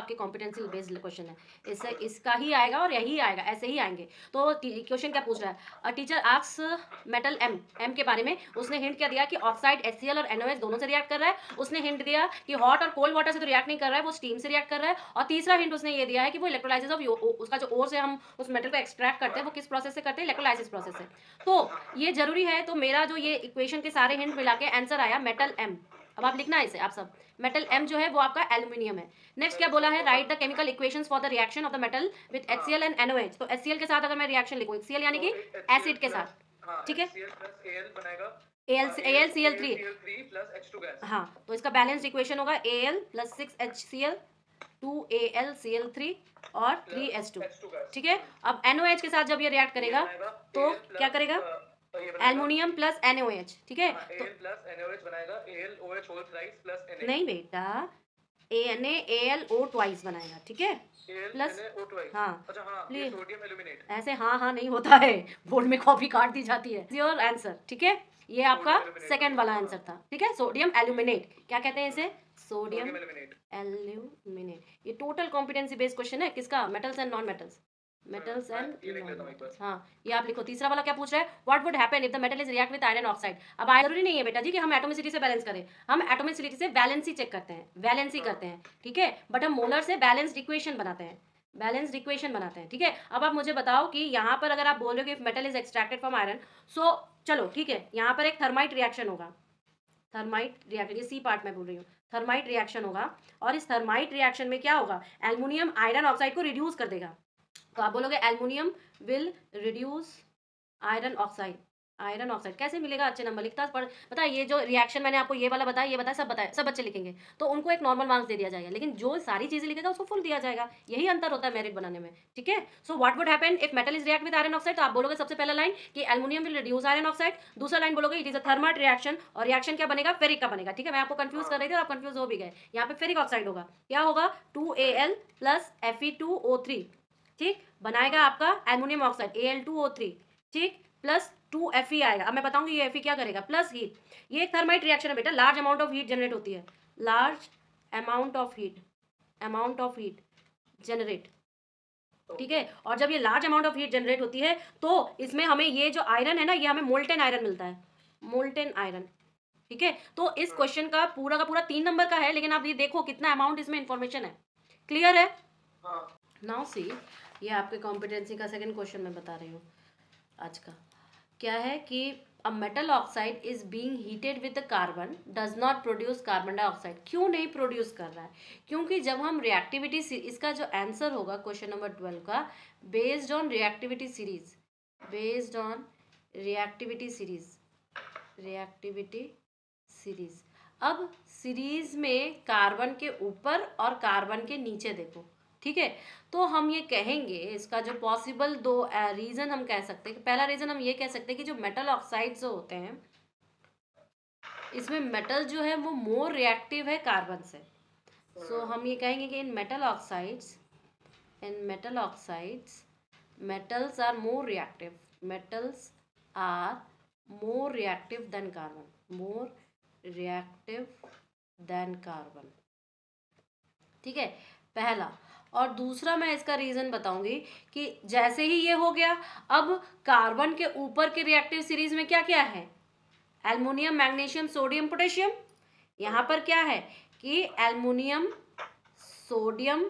आपके competency based question है, इससे इसका ही आएगा और यही आएगा, ऐसे ही आएंगे। तो क्वेश्चन क्या पूछ रहा है, a teacher asks metal M के बारे में, उसने हिंट क्या दिया कि ऑक्साइड HCl और NOH दोनों से रिएक्ट कर रहा है। उसने हिंट दिया कि हॉट और कोल्ड वाटर से तो रिएक्ट नहीं कर रहा है, वो स्टीम से रिएक्ट कर रहा है। और तीसरा हिंट उसने ये दिया है कि वो इलेक्ट्रोलाइसिस ऑफ उसका जो ओर से हम उस मेटल को एक्सट्रैक्ट करते हैं वो किस प्रोसेस से करते हैं, इलेक्ट्रोलाइसिस प्रोसेस से। तो ये जरूरी है। तो मेरा जो ये इक्वेशन के सारे हिंट मिला के आंसर आया मेटल एम। अब आप लिखना है इसे, आप सब मेटल एम जो है वो आपका एल्यूमिनियम है। नेक्स्ट क्या बोला है, right the chemical equations for the reaction of the metal with HCl and NOH। तो HCl के साथ अगर मैं रिएक्शन लिखूं, HCl यानी कि एसिड के साथ, ठीक है, AlCl3, हाँ, तो इसका बैलेंस्ड इक्वेशन होगा Al प्लस 6HCl 2AlCl3 और 3H2, ठीक है। अब NOH के साथ जब ये रिएक्ट करेगा तो क्या करेगा, एल्युमिनियम प्लस NaOH, ठीक है। तो NaOH बनाएगा AlOH whole thrice plus Na। नहीं बेटा, NaAlO ट्वाइस बनाएगा, ठीक है, प्लस हाँ, अच्छा हाँ, ये सोडियम एल्यूमिनेट। ऐसे हाँ हाँ नहीं होता है, बोर्ड में कॉपी काट दी जाती है। योर आंसर, ठीक है, ये आपका सेकंड वाला आंसर था, ठीक है। सोडियम एल्यूमिनेट, क्या कहते हैं इसे, सोडियम एल्यूमिनेट। ये टोटल कॉम्पिटेंसी बेस्ड क्वेश्चन है, किसका, metals and non metals, metals and non metals. हाँ, ये आप लिखो। तीसरा वाला क्या पूछ रहा है, what would happen if the metal is react with iron oxide. अब जरूरी नहीं है बेटा जी कि हम एटोमिसिटी से बैलेंस करें, हम एटोमिसिटी से वैलेंसी चेक करते हैं, वैलेंसी करते हैं, ठीक है, बट हम मोलर से बैलेंस्ड इक्वेशन बनाते हैं, बैलेंस्ड इक्वेशन बनाते हैं, ठीक है। अब आप मुझे बताओ कि यहाँ पर अगर आप बोल रहे हो कि if metal is extracted from iron, so चलो ठीक है, यहाँ पर एक थर्माइट रिएक्शन होगा, थर्माइट रिएक्शन, ये सी पार्ट में बोल रही हूँ, थर्माइट रिएक्शन होगा। और इस थर्माइट रिएक्शन में क्या होगा, एल्युमिनियम आयरन ऑक्साइड को रिड्यूस कर देगा। तो आप बोलोगे aluminium will reduce iron oxide. Iron oxide कैसे मिलेगा, अच्छे नंबर लिखता पढ़, पता है ये जो रिएक्शन मैंने आपको ये वाला बताया, ये बताया, सब बताया, सब बच्चे लिखेंगे तो उनको एक नॉर्मल मार्क्स दे दिया जाएगा, लेकिन जो सारी चीजें लिखेगा उसको फुल दिया जाएगा। यही अंतर होता है मेरिट बनाने में, ठीक है। So what would happen if metal is react with iron oxide, तो आप बोलोगे सबसे पहला लाइन कि aluminium will reduce iron oxide, दूसरा लाइन बोलोगे it is a thermite reaction, और रिएक्शन क्या बनेगा, फेरिक का बनेगा, ठीक है। मैं आपको कंफ्यूज कर रही थी और आप कंफ्यूज हो भी गए। यहाँ पे फेरिक ऑक्साइड होगा, क्या होगा, 2Al प्लस Fe2O3, ठीक, बनाएगा आपका एल्युमिनियम ऑक्साइड Al2O3, ठीक, प्लस 2Fe आएगा। अब मैं बताऊंगी ये Fe क्या करेगा, प्लस हीट। ये एक थर्माइट रिएक्शन है बेटा, large amount of heat generate होती है, large amount of heat, amount of heat generate, ठीक है। और जब ये large amount of heat generate होती है तो इसमें हमें ये जो आयरन है ना, ये हमें मोल्टेन आयरन मिलता है, मोल्टेन आयरन, ठीक है। तो इस क्वेश्चन का पूरा 3 नंबर का है, लेकिन आप ये देखो कितना अमाउंट इसमें इंफॉर्मेशन है, क्लियर है। नाउ सी, ये आपके कॉम्पिटेंसी का सेकंड क्वेश्चन मैं बता रही हूँ आज का। क्या है कि a metal oxide is being heated with the carbon does not produce carbon dioxide. क्यों नहीं प्रोड्यूस कर रहा है, क्योंकि जब हम रिएक्टिविटी, इसका जो आंसर होगा क्वेश्चन नंबर 12 का, based on reactivity series, based on reactivity series, reactivity series. अब सीरीज में कार्बन के ऊपर और कार्बन के नीचे देखो, ठीक है। तो हम ये कहेंगे, इसका जो पॉसिबल दो रीजन हम कह सकते हैं, पहला रीजन हम ये कह सकते हैं कि जो मेटल ऑक्साइड्स जो होते हैं, इसमें मेटल जो है वो मोर रिएक्टिव है कार्बन से। सो हम ये कहेंगे कि इन metal oxides, in metal oxides metals are more reactive, metals are more reactive than carbon, more reactive than carbon, ठीक है, पहला। और दूसरा मैं इसका रीजन बताऊंगी कि जैसे ही ये हो गया, अब कार्बन के ऊपर के रिएक्टिव सीरीज में क्या क्या है, एल्युमिनियम, मैग्नीशियम, सोडियम, पोटेशियम। यहाँ पर क्या है कि एल्युमिनियम, सोडियम,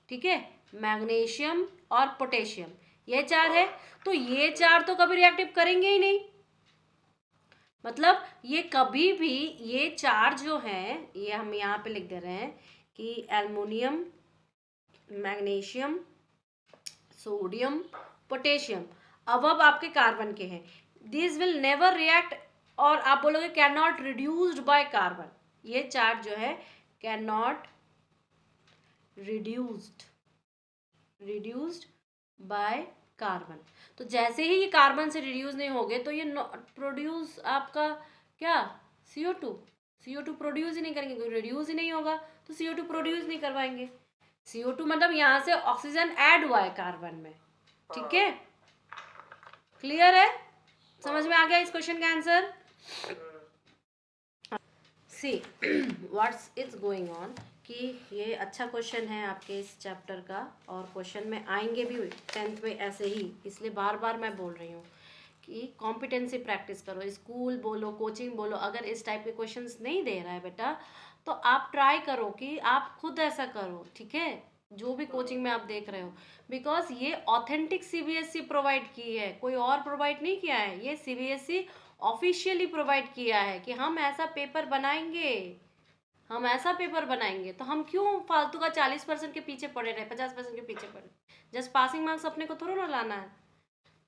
ठीक है, मैग्नीशियम और पोटेशियम, ये चार है। तो ये चार तो कभी रिएक्टिव करेंगे ही नहीं, मतलब ये कभी भी, ये चार जो हैं, ये हम यहाँ पे लिख दे रहे हैं कि एल्युमिनियम, मैग्नीशियम, सोडियम, पोटेशियम, अब आपके कार्बन के हैं, दिस विल नेवर रिएक्ट, और आप बोलोगे can not reduced by carbon, ये चार जो है can not reduced, reduced by carbon. तो जैसे ही ये कार्बन से रिड्यूस नहीं होंगे तो ये प्रोड्यूस आपका क्या, CO2, CO2 प्रोड्यूस ही नहीं करेंगे, कोई रिड्यूस ही नहीं होगा तो CO2 प्रोड्यूस नहीं करवाएंगे। CO2 मतलब यहाँ से ऑक्सीजन ऐड हुआ है कार्बन में, ठीक है, क्लियर है, समझ में आ गया इस क्वेश्चन का answer. See what's is going on, कि ये अच्छा क्वेश्चन है आपके इस चैप्टर का, और क्वेश्चन में आएंगे भी 10th में ऐसे ही, इसलिए बार बार मैं बोल रही हूँ कि कॉम्पिटेंसी प्रैक्टिस करो। स्कूल बोलो, कोचिंग बोलो, अगर इस टाइप के क्वेश्चंस नहीं दे रहा है बेटा, तो आप ट्राई करो कि आप खुद ऐसा करो, ठीक है, जो भी कोचिंग में आप देख रहे हो। बिकॉज ये ऑथेंटिक सीबीएसई प्रोवाइड की है, कोई और प्रोवाइड नहीं किया है, ये सीबीएसई ऑफिशियली प्रोवाइड किया है कि हम ऐसा पेपर बनाएंगे, हम ऐसा पेपर बनाएंगे। तो हम क्यों फालतू का 40% के पीछे पड़े रहे, 50% के पीछे पड़े? जस्ट पासिंग मार्क्स अपने को थोड़ा ना लाना है,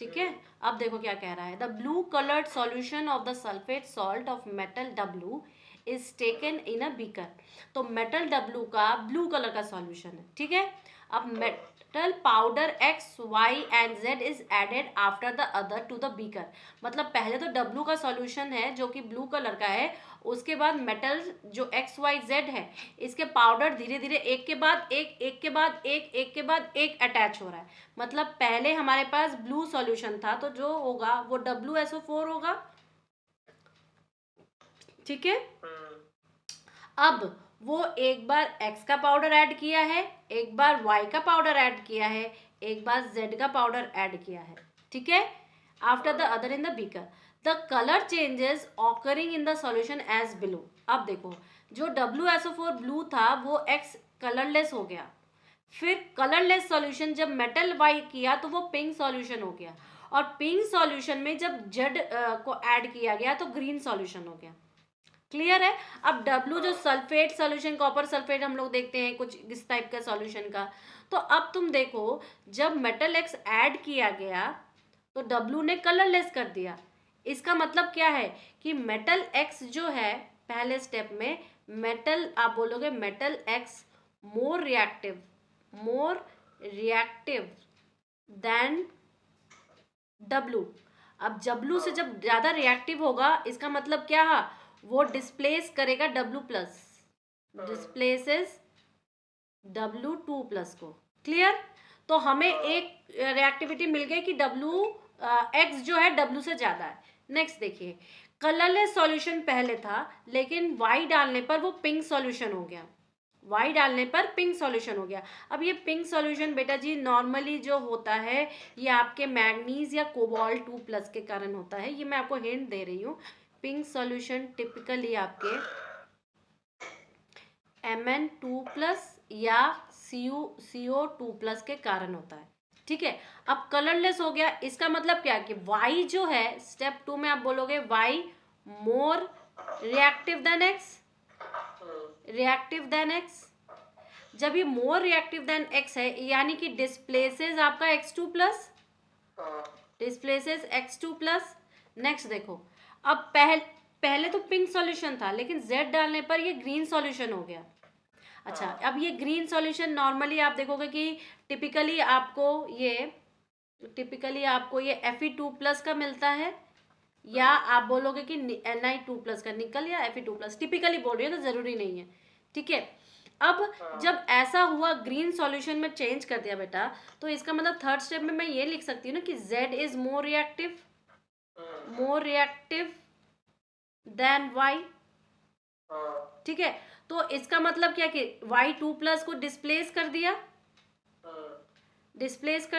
ठीक है। अब देखो क्या कह रहा है, the blue coloured solution of the sulphate salt of metal W is taken in a beaker. तो मेटल डब्लू का ब्लू कलर का सॉल्यूशन है, ठीक है। अब metal powder X Y and Z is added after the other to the beaker. मतलब पहले तो डब्लू का सॉल्यूशन है जो कि ब्लू कलर का है, उसके बाद मेटल जो एक्स वाई जेड है, इसके पाउडर धीरे धीरे एक के बाद एक, एक के बाद एक, एक के बाद एक अटैच हो रहा है। मतलब पहले हमारे पास ब्लू सॉल्यूशन था, तो जो होगा वो WSO4 होगा, ठीक है। अब वो एक बार X का पाउडर ऐड किया है, एक बार Y का पाउडर ऐड किया है, एक बार Z का पाउडर ऐड किया है, ठीक है। After the other in the beaker the colour changes occurring in the solution as below. अब देखो, जो WSO4 ब्लू था वो X कलरलेस हो गया, फिर कलरलेस सॉल्यूशन जब मेटल वाई किया तो वो पिंक सॉल्यूशन हो गया, और पिंक सॉल्यूशन में जब जेड को ऐड किया गया तो ग्रीन सॉल्यूशन हो गया। क्लियर है। अब डब्लू जो सल्फेट सॉल्यूशन, कॉपर सल्फेट हम लोग देखते हैं कुछ इस टाइप का सॉल्यूशन का, तो अब तुम देखो जब मेटल एक्स ऐड किया गया तो डब्लू ने कलरलेस कर दिया। इसका मतलब क्या है कि मेटल एक्स जो है पहले स्टेप में, मेटल आप बोलोगे metal x more reactive than W. अब डब्लू से जब ज्यादा रिएक्टिव होगा, इसका मतलब क्या है, वो डिस्प्लेस करेगा W+, डिस्प्लेसेस W2+ को। क्लियर। तो हमें एक रिएक्टिविटी मिल गई कि X जो है W से ज्यादा है। नेक्स्ट देखिए, कलरलेस सॉल्यूशन पहले था, लेकिन Y डालने पर वो पिंक सॉल्यूशन हो गया, Y डालने पर पिंक सॉल्यूशन हो गया। अब ये पिंक सॉल्यूशन बेटा जी नॉर्मली जो होता है ये आपके मैग्नीज या कोबाल्ट 2+ के कारण होता है, ये मैं आपको हिंट दे रही हूँ। पिंक सॉल्यूशन टिपिकली आपके Mn2+ या CO2+ के कारण होता है, ठीक है। अब कलरलेस हो गया, इसका मतलब क्या कि Y जो है स्टेप 2 में आप बोलोगे Y more reactive than X। जब ये मोर रिएक्टिव देन X है, यानी कि डिस्प्लेसेस आपका X2+, डिस्प्लेसेस X2+। नेक्स्ट देखो, अब पहले तो पिंक सॉल्यूशन था, लेकिन Z डालने पर ये ग्रीन सॉल्यूशन हो गया। अच्छा, अब ये ग्रीन सॉल्यूशन नॉर्मली आप देखोगे कि टिपिकली आपको ये Fe2+ का मिलता है, या आप बोलोगे कि Ni2+ का, निकल या Fe2+, टिपिकली बोल रही है तो जरूरी नहीं है, ठीक है। अब जब ऐसा हुआ ग्रीन सॉल्यूशन में चेंज कर दिया बेटा, तो इसका मतलब थर्ड स्टेप में मैं ये लिख सकती हूँ ना कि Z is more reactive than Y, ठीक है। तो इसका मतलब क्या कि Y2+ को डिस्प्लेस कर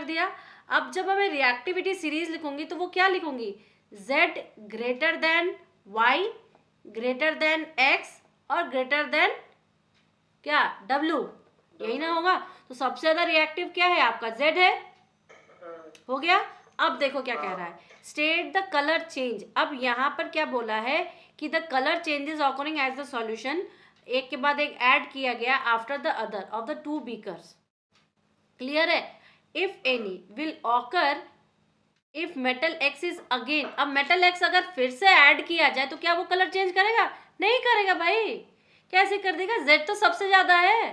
दिया। अब जब मैं रिएक्टिविटी सीरीज लिखूंगी तो वो क्या लिखूंगी, Z greater than Y greater than X और ग्रेटर देन क्या W, यही ना होगा। तो सबसे ज्यादा रिएक्टिव क्या है आपका, Z है, हो गया। अब देखो क्या कह रहा है, स्टेट द कलर चेंज। अब यहाँ पर क्या बोला है कि the colour changes occurring as the solution, एक के बाद एक ऐड किया गया after the other of the 2 beakers. Clear है। If any will occur if metal X is again. अब मेटल एक्स अगर फिर से ऐड किया जाए तो क्या वो कलर चेंज करेगा, नहीं करेगा भाई। कैसे कर देगा, Z तो सबसे ज्यादा है,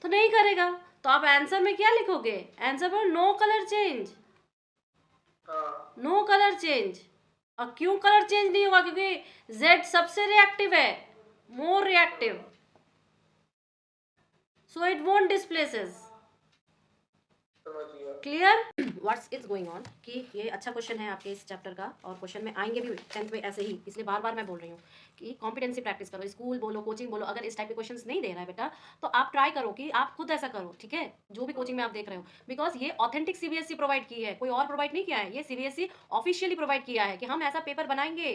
तो नहीं करेगा। तो आप आंसर में क्या लिखोगे, आंसर पर नो कलर चेंज। और क्यों कलर चेंज नहीं होगा, क्योंकि Z सबसे रिएक्टिव है, more reactive, so it won't displaces. समझ गया। Clear? What's is going on कि ये अच्छा क्वेश्चन है आपके इस चैप्टर का, और क्वेश्चन में आएंगे भी 10th में ऐसे ही, इसलिए बार बार मैं बोल रही हूँ कि कॉम्पिटेंसी प्रैक्टिस करो, स्कूल बोलो, कोचिंग बोलो, अगर इस टाइप के क्वेश्चंस नहीं दे रहा है बेटा तो आप ट्राई करो कि आप खुद ऐसा करो, ठीक है, जो भी कोचिंग में आप देख रहे हो, बिकॉज ये ऑथेंटिक सीबीएसई प्रोवाइड की है, कोई और प्रोवाइड नहीं किया है, ये सीबीएसई ऑफिशियली प्रोवाइड किया है कि हम ऐसा पेपर बनाएंगे,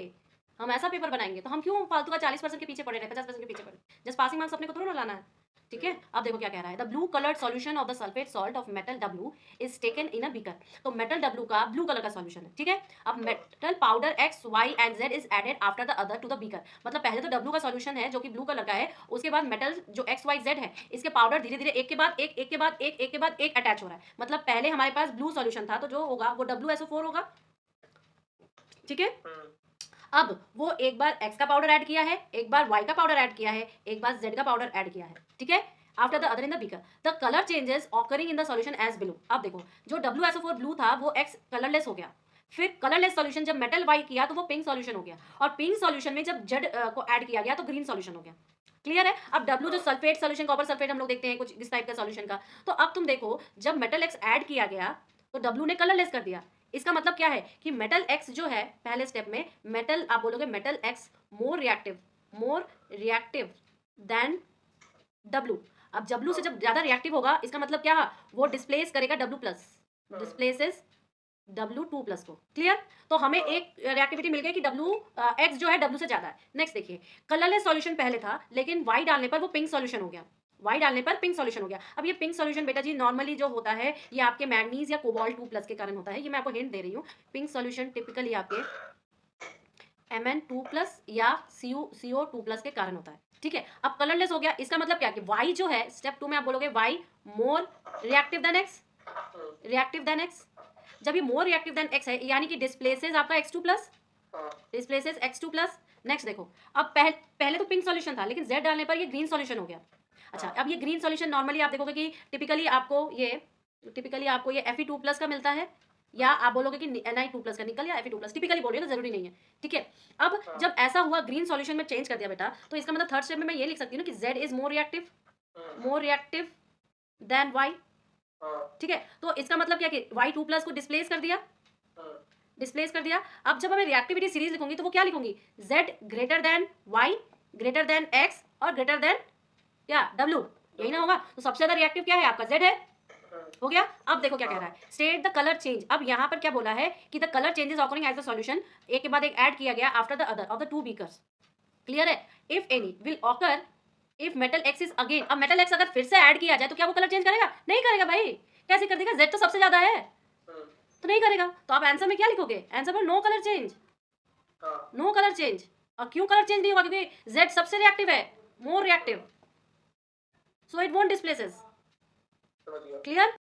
हम ऐसा पेपर बनाएंगे, तो हम क्यों फालतू का 40% के पीछे पड़े रहे, 50% के पीछे पड़े, जस्ट पासिंग मार्क्स अपने को थोड़ा ना लाना है, ठीक है। अब देखो क्या कह रहा है, the blue coloured solution of the sulphate salt of metal W is taken in a beaker, तो मेटल W का ब्लू कलर का सॉल्यूशन है, ठीक है। अब metal powder X Y and Z is added after the other to the beaker, मतलब पहले तो W का सॉल्यूशन है जो कि ब्लू कलर का है, उसके बाद मेटल जो X Y Z है इसके पाउडर धीरे धीरे एक के बाद एक, एक के बाद एक, एक के बाद एक अटैच हो रहा है, मतलब पहले हमारे पास ब्लू सॉल्यूशन था तो जो होगा वो WSO4 होगा, ठीक है। अब वो एक बार X का पाउडर ऐड किया है, एक बार Y का पाउडर ऐड किया है, एक बार Z का पाउडर ऐड किया है, ठीक है। After the other in the beaker the colour changes occurring in the solution as below. अब देखो जो WSO4 ब्लू था वो X कलरलेस हो गया, फिर कलरलेस सॉल्यूशन जब मेटल Y किया तो वो पिंक सॉल्यूशन हो गया, और पिंक सॉल्यूशन में जब Z को ऐड किया गया तो ग्रीन सॉल्यूशन हो गया, क्लियर है। अब W जो सल्फेट सॉल्यूशन, कॉपर सल्फेट हम लोग देखते हैं कुछ इस टाइप का सॉल्यूशन का, तो अब तुम देखो जब मेटल X ऐड किया गया तो W ने कलरलेस कर दिया, इसका मतलब क्या है कि मेटल X जो है पहले स्टेप में मेटल, आप बोलोगे metal X more reactive than W। अब W से जब ज्यादा रिएक्टिव होगा इसका मतलब क्या है, वो डिस्प्लेस करेगा W+, डिस्प्लेसेस W2+ को, क्लियर। तो हमें एक रिएक्टिविटी मिल गई कि X जो है W से ज्यादा है। नेक्स्ट देखिए, कलरलेस सॉल्यूशन पहले था लेकिन Y डालने पर वो पिंक सॉल्यूशन हो गया, Y डालने पर पिंक सॉल्यूशन हो गया। अब ये पिंक सॉल्यूशन बेटा जी नॉर्मली जो होता है ये आपके मैग्नीज या कोबाल्ट 2+ के कारण होता है, ये मैं आपको हिंट दे रही हूँ। पिंक सॉल्यूशन टिपिकली आपके Mn2+ या CO2+ के कारण होता है, ठीक है। अब कलरलेस हो गया, इसका मतलब क्या कि Y जो है स्टेप 2 में आप बोलोगे Y more reactive than X, reactive than X। जब ये मोर रिएक्टिव देन X है यानी कि डिस्प्लेसेस आपका X2+, डिस्प्लेसेस X2+। नेक्स्ट देखो, अब पहले तो पिंक सॉल्यूशन था लेकिन Z डालने पर ये ग्रीन सॉल्यूशन हो गया। अच्छा, अब ये ग्रीन सॉल्यूशन नॉर्मली आप देखोगे कि टिपिकली आपको ये Fe2+ का मिलता है, या आप बोलोगे कि Ni2+ का, निकल या Fe2+, टिपिकली बोल रही हो तो जरूरी नहीं है, ठीक है। अब जब ऐसा हुआ ग्रीन सॉल्यूशन में चेंज कर दिया बेटा, तो इसका मतलब थर्ड स्टेप में मैं ये लिख सकती हूँ कि Z is more reactive than Y, ठीक है। तो इसका मतलब क्या कि Y2+ को डिस्प्लेस कर दिया। अब जब हमें रिएक्टिविटी सीरीज लिखूंगी तो वो क्या लिखूंगी, Z greater than Y greater than X और ग्रेटर देन क्या W, यही ना होगा। तो सबसे ज्यादा रिएक्टिव क्या है आपका, Z है, हो गया। अब देखो क्या कह रहा है, स्टेट द कलर चेंज। अब यहाँ पर क्या बोला है कि the colour changes occurring as the solution, एक के बाद एक ऐड किया गया after the other of the 2 beakers, clear है। If any will occur if metal X is again, अब मेटल X अगर फिर से ऐड किया जाए तो क्या वो कलर चेंज करेगा, नहीं करेगा भाई, कैसे कर देगा, Z तो सबसे ज्यादा है तो नहीं करेगा। तो आप आंसर में क्या लिखोगे, आंसर में no colour change, no colour change. और क्यों कलर चेंज नहीं होगा, क्योंकि Z सबसे रिएक्टिव है, more reactive, so it won't displaces, clear.